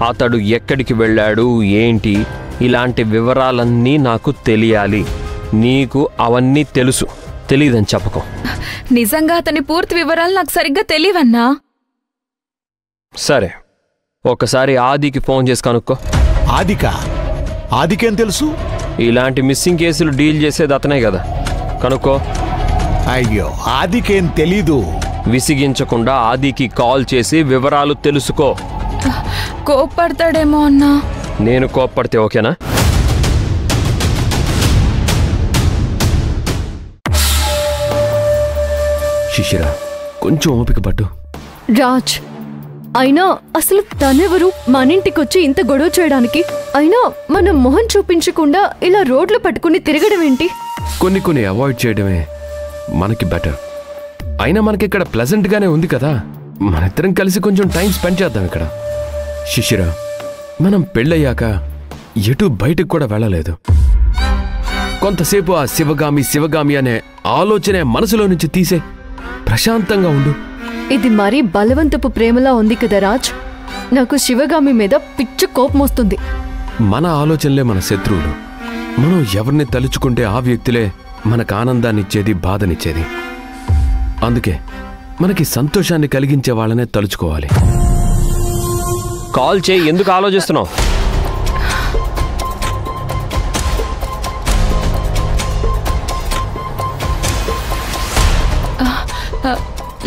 అతడు ఎక్కడికి వెళ్ళాడు ఏంటి ఇలాంటి వివరాలన్నీ నాకు తెలియాలి. నీకు అవన్నీ తెలుసు, తెలీదని చెప్పకు. నిజంగా అతని పూర్తి వివరాలు నాకు సరిగ్గా తెలియవన్నా. సరే, ఒకసారి ఆదికి ఫోన్ చేసి కనుక్కో. ఆదికేం తెలుసు? ఇలాంటి మిస్సింగ్ కేసులు డీల్ చేసేది అతనే కదా, కనుక్కో. అయ్యో, ఆదికేం తెలీదు. విసిగించకుండా ఆదికి కాల్ చేసి వివరాలు తెలుసుకో. కోప్పడతాడేమో అన్నా. నేను కోప్పడితే ఓకేనా? శిశిర, కొంచెం ఓపిక పట్టు. రాజ్, అయినా అసలు తనెవరు మన ఇంటికొచ్చి ఇంత గొడవ చేయడానికి? అయినా మనం మొహం చూపించకుండా ఇలా రోడ్లు పట్టుకుని తిరగడం ఏంటి? కొన్ని అవాయిడ్ చేయడమే మనకి బెటర్. అయినా మనకిక్కడ ప్లెజెంట్గానే ఉంది కదా, మనిద్దరం కలిసి కొంచెం టైం స్పెండ్ చేద్దాం ఇక్కడ. శిశిర, మనం పెళ్ళయ్యాక ఎటు బయటకు కూడా వెళ్ళలేదు. కొంతసేపు ఆ శివగామి అనే ఆలోచనే మనసులో నుంచి తీసే, ప్రశాంతంగా ఉండు. ఇది మరీ బలవంతపు ప్రేమలా ఉంది కదా రాజ్. నాకు శివగామి మీద పిచ్చి కోపం వస్తుంది. మన ఆలోచనలే మన శత్రువులు. మనం ఎవరిని తలుచుకుంటే ఆ వ్యక్తులే మనకు ఆనందాన్నిచ్చేది, బాధనిచ్చేది. అందుకే మనకి సంతోషాన్ని కలిగించే వాళ్ళనే తలుచుకోవాలి. కాల్ చేయి, ఎందుకు ఆలోచిస్తున్నావు?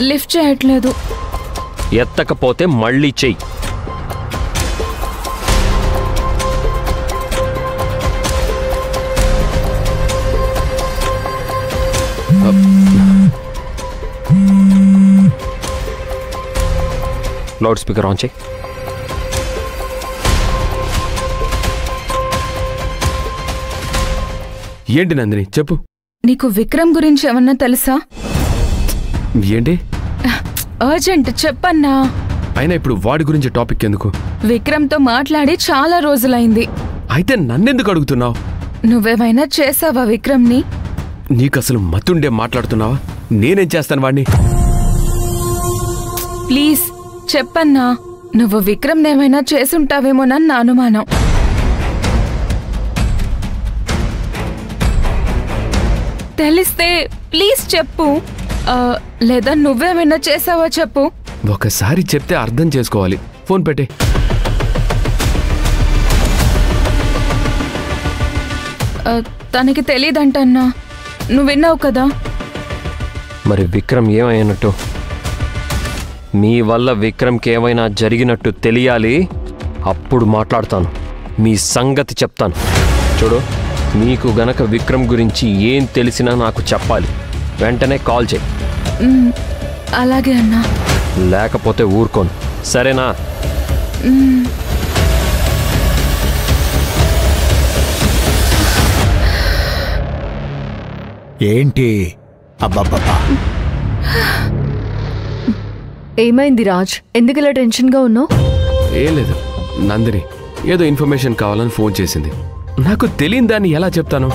లిఫ్ట్ చేయట్లేదు. ఎత్తకపోతే మళ్ళీ చెయ్యి. లౌడ్ స్పీకర్ ఆన్ చేయి. ఏంటి నందిని, చెప్పు. నీకు విక్రమ్ గురించి ఏమన్నా తెలుసా? ఏంటి అర్జెంట్ చెప్పన్నా. అయినా ఇప్పుడు వాడి గురించి టాపిక్ ఎందుకు? విక్రమ్తో మాట్లాడి చాలా రోజులైంది. అయితే నన్నెందుకు అడుగుతున్నావు? నువ్వేమైనా చేసావా విక్రమ్ని? నీకసలు మతుండే మాట్లాడుతున్నావా? నేనేం చేస్తాను వాడిని? ప్లీజ్ చెప్పన్నా. నువ్వు విక్రమ్ని ఏమైనా చేసుంటావేమోనని నా అనుమానం. తెలిస్తే ప్లీజ్ చెప్పు. లేదా నువ్వేమైనా చేసావో చెప్పు. ఒకసారి చెప్తే అర్థం చేసుకోవాలి. ఫోన్ పెట్టే. తనకి తెలీదంటన్నా. నువ్వు విన్నావు కదా. మరి విక్రమ్ ఏమైనట్టు? మీ వల్ల విక్రమ్కి ఏమైనా జరిగినట్టు తెలియాలి. అప్పుడు మాట్లాడతాను, మీ సంగతి చెప్తాను. చూడు, నీకు గనక విక్రమ్ గురించి ఏం తెలిసినా నాకు చెప్పాలి. వెంటనే కాల్ చేయి. అలాగే అన్నా. లేకపోతే ఊరుకోను, సరేనా? ఏంటి? అబ్బబ్బబ్బా, ఏమైంది రాజ్? ఎందుకలా టెన్షన్గా ఉన్నావు? ఏం లేదు, నందిని ఏదో ఇన్ఫర్మేషన్ కావాలని ఫోన్ చేసింది. నాకు తెలియని దాన్ని ఎలా చెప్తాను?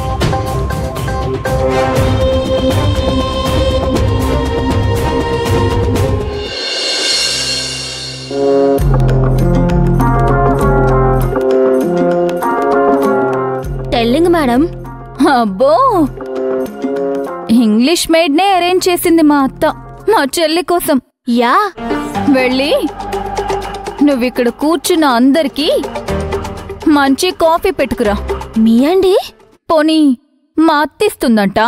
Telling madam. అబ్బో, ఇంగ్లీష్ మేడ్నే అరేంజ్ చేసింది మా అత్త మా చెల్లి కోసం. యా, వెళ్ళి నువ్విక్కడ కూర్చున్న అందరికీ మంచి కాఫీ పెట్టుకురా. మీ అండి? పోనీ మా అత్తిస్తుందంట.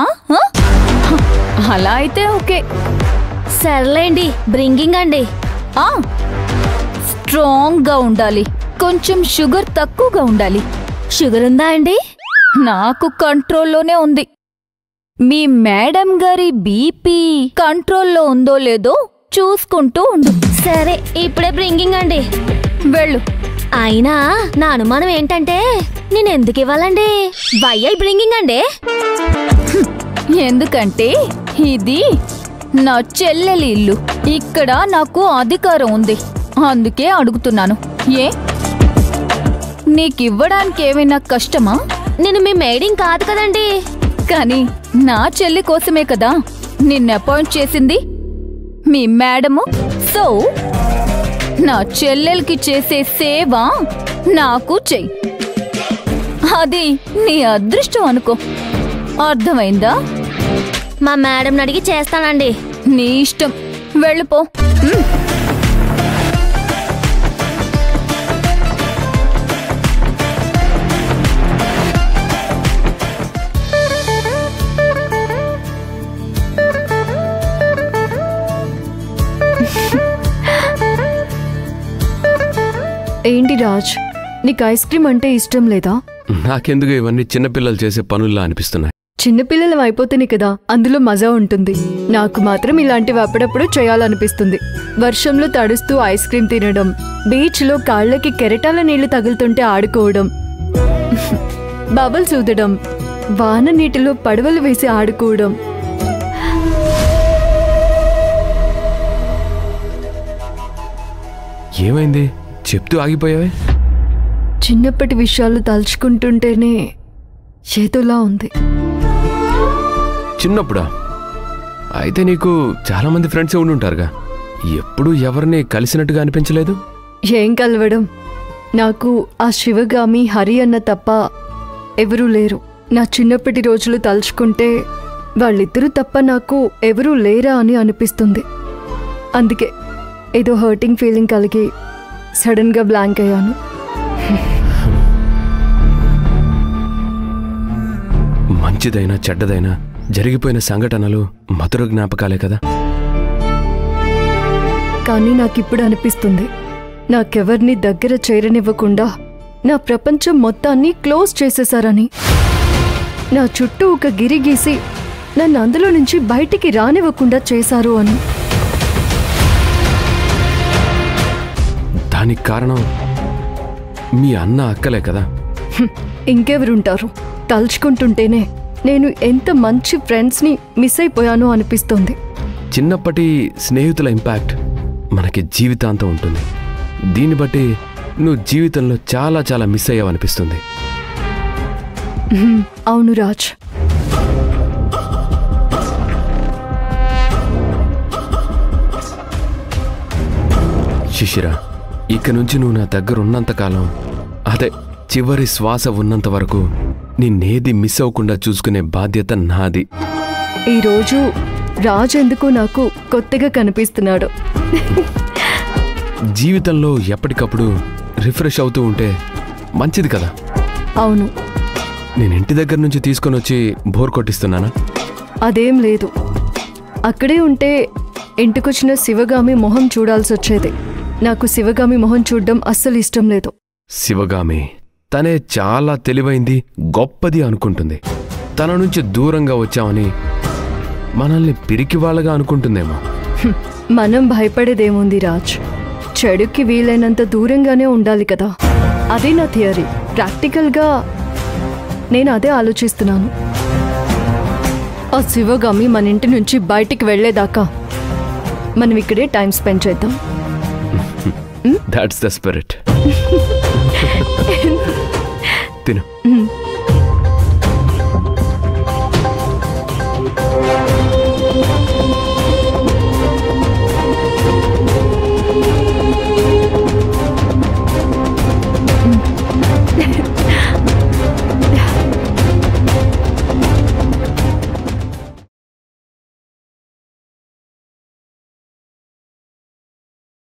అలా అయితే ఓకే. సర్లేండి, బ్రింగింగ్ అండి. స్ట్రాంగ్గా ఉండాలి, కొంచెం షుగర్ తక్కువగా ఉండాలి. షుగర్ ఉందా అండి? నాకు కంట్రోల్లోనే ఉంది. మీ మేడం గారి బీపీ కంట్రోల్లో ఉందో లేదో చూసుకుంటూ ఉండు. సరే, ఇప్పుడే బ్రింగింగ్ అండి. వెళ్ళు. అయినా నా అనుమానం ఏంటంటే, నేను ఎందుకు ఇవ్వాలండి? వై ఐ బ్రింగింగ్ అండి? ఎందుకంటే ఇది నా చెల్లెలి ఇల్లు. ఇక్కడ నాకు అధికారం ఉంది, అందుకే అడుగుతున్నాను. ఏ నీకివ్వడానికి ఏమైనా కష్టమా? నేను మీ మేడింగ్ కాదు కదండి. కానీ నా చెల్లి కోసమే కదా నిన్ను అపాయింట్ చేసింది మీ మేడము. సో నా చెల్లెలకి చేసే సేవ నాకు చెయ్యి. అది నీ అదృష్టం అనుకో. అర్థమైందా? మా మేడం అడిగి చేస్తానండి. నీ ఇష్టం, వెళ్ళిపో. ఏంటి రాజ్, నీకు ఐస్ క్రీమ్ అంటే ఇష్టం లేదా? నాకెందుకు ఇవన్నీ చిన్నపిల్లలు చేసే పనుల్లా అనిపిస్తున్నాయి. చిన్నపిల్లలం అయిపోతేనే కదా అందులో మజా ఉంటుంది. నాకు మాత్రం ఇలాంటివి అప్పుడప్పుడు చేయాలనిపిస్తుంది. వర్షంలో తడుస్తూ ఐస్ క్రీమ్ తినడం, బీచ్లో కాళ్ళకి కెరటాల నీళ్లు తగులుతుంటే ఆడుకోవడం, బబల్స్ ఊదడం, వాన నీటిలో పడవలు వేసి ఆడుకోవడం. ఏమైంది? చెప్తూ ఆగిపోయావే? చిన్నప్పటి విషయాలు తలుచుకుంటుంటేనే ఏదోలా ఉంది. చిన్నప్పుడా? అయితే నీకు చాలా మంది ఫ్రెండ్స్ ఉండుంటారుగా. ఎప్పుడూ ఎవరిని కలిసినట్టుగా అనిపించలేదు? ఏం కలవడం, నాకు ఆ శివగామి హరి అన్న తప్ప ఎవరూ లేరు. నా చిన్నప్పటి రోజులు తలుచుకుంటే వాళ్ళిద్దరూ తప్ప నాకు ఎవరూ లేరా అని అనిపిస్తుంది. అందుకే ఏదో హర్టింగ్ ఫీలింగ్ కలిగి సడన్గా బ్లాంక్ అయ్యాను. మంచిదైనా చెడ్డదైనా జరిగిపోయిన సంఘటనలు మధుర జ్ఞాపకాలే కదా. కానీ నాకిప్పుడు అనిపిస్తుంది, నాకెవర్ని దగ్గర చేరనివ్వకుండా నా ప్రపంచం మొత్తాన్ని క్లోజ్ చేసేశారని. నా చుట్టూ ఒక గిరి గీసి నన్ను అందులో నుంచి బయటికి రానివ్వకుండా చేశారు అని. దానికి కారణం మీ అన్న అక్కలే కదా. ఇంకెవరుంటారు? తలుచుకుంటుంటేనే నేను ఎంత మంచి ఫ్రెండ్స్ని మిస్ అయిపోయానో అనిపిస్తుంది. చిన్నప్పటి స్నేహితుల ఇంపాక్ట్ మనకి జీవితాంతం ఉంటుంది. దీన్ని బట్టి నువ్వు జీవితంలో చాలా చాలా మిస్ అయ్యావనిపిస్తుంది. అవును రాజ్. శిశిర, ఇక నుంచి నువ్వు నా దగ్గర ఉన్నంతకాలం, అదే చివరి శ్వాస ఉన్నంత వరకు నిన్నేది మిస్ అవ్వకుండా చూసుకునే బాధ్యత నాది. ఈరోజు రాజ్ ఎందుకు నాకు కొత్తగా కనిపిస్తున్నాడు. జీవితంలో ఎప్పటికప్పుడు రిఫ్రెష్ అవుతూ ఉంటే మంచిది కదా. అవును. నేను ఇంటి దగ్గర నుంచి తీసుకొని వచ్చి బోర్ కొట్టిస్తున్నానా? అదేం లేదు. అక్కడే ఉంటే ఇంటికొచ్చిన శివగామి మొహం చూడాల్సి వచ్చేది. నాకు శివగామి మొహం చూడడం అస్సలు ఇష్టం లేదు. శివగామి తనే చాలా తెలివైంది, గొప్పది అనుకుంటుంది. తన నుంచి దూరంగా వచ్చామని మనల్ని పిరికివాళ్ళగా అనుకుంటుందేమో. మనం భయపడేదేముంది రాజ్, చెడుకి వీలైనంత దూరంగానే ఉండాలి కదా. అదే నా థియరీ. ప్రాక్టికల్గా నేను అదే ఆలోచిస్తున్నాను. ఆ శివగామి మన ఇంటి నుంచి బయటికి వెళ్లేదాకా మనం ఇక్కడే టైం స్పెండ్ చేద్దాం. That's the spirit. తిను.